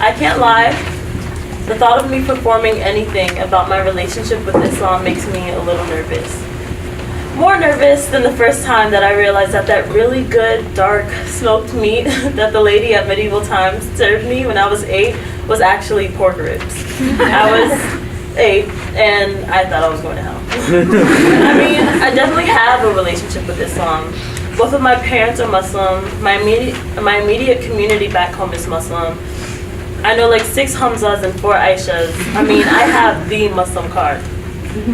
I can't lie. The thought of me performing anything about my relationship with Islam makes me a little nervous. More nervous than the first time that I realized that that really good, dark, smoked meat that the lady at medieval times served me when I was 8 was actually pork ribs. I was 8 and I thought I was going to hell. I mean, I definitely have a relationship with Islam. Both of my parents are Muslim. My immediate community back home is Muslim. I know like 6 Hamzas and 4 Aishas. I mean, I have the Muslim card.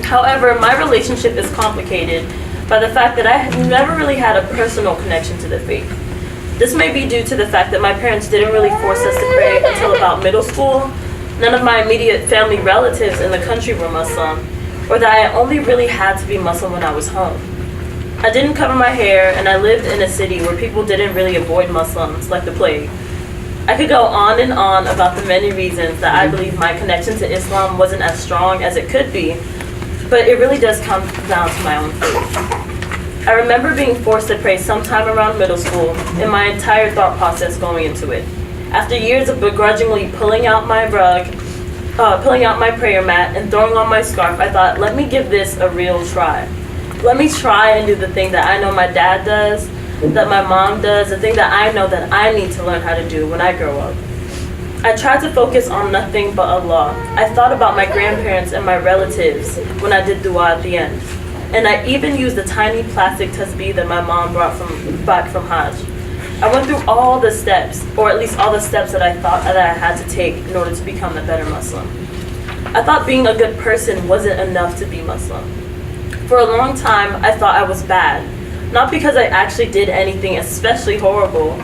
However, my relationship is complicated by the fact that I never really had a personal connection to the faith. This may be due to the fact that my parents didn't really force us to pray until about middle school. None of my immediate family relatives in the country were Muslim, or that I only really had to be Muslim when I was home. I didn't cover my hair, and I lived in a city where people didn't really avoid Muslims like the plague. I could go on and on about the many reasons that I believe my connection to Islam wasn't as strong as it could be, but it really does come down to my own faith. I remember being forced to pray sometime around middle school, and my entire thought process going into it. After years of begrudgingly pulling out my prayer mat and throwing on my scarf, I thought, let me give this a real try. Let me try and do the thing that I know my dad does, that my mom does, the thing that I know that I need to learn how to do when I grow up. I tried to focus on nothing but Allah. I thought about my grandparents and my relatives when I did dua at the end. And I even used the tiny plastic tasbih that my mom brought back from Hajj. I went through all the steps, or at least all the steps that I thought that I had to take in order to become a better Muslim. I thought being a good person wasn't enough to be Muslim. For a long time, I thought I was bad. Not because I actually did anything especially horrible,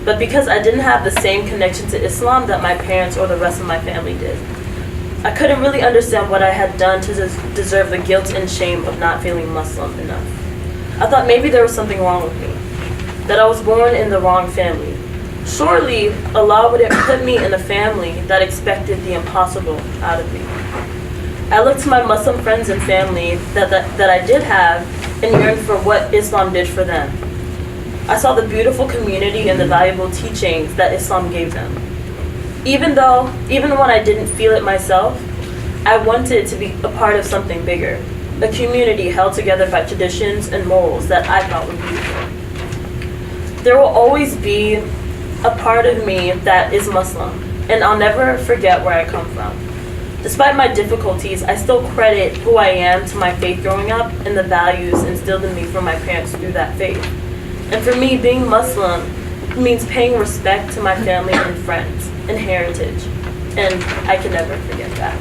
but because I didn't have the same connection to Islam that my parents or the rest of my family did. I couldn't really understand what I had done to deserve the guilt and shame of not feeling Muslim enough. I thought maybe there was something wrong with me, that I was born in the wrong family. Surely, Allah wouldn't put me in a family that expected the impossible out of me. I looked to my Muslim friends and family that I did have and yearned for what Islam did for them. I saw the beautiful community and the valuable teachings that Islam gave them. Even when I didn't feel it myself, I wanted to be a part of something bigger, a community held together by traditions and morals that I thought were beautiful. There will always be a part of me that is Muslim, and I'll never forget where I come from. Despite my difficulties, I still credit who I am to my faith growing up and the values instilled in me from my parents through that faith. And for me, being Muslim means paying respect to my family and friends and heritage, and I can never forget that.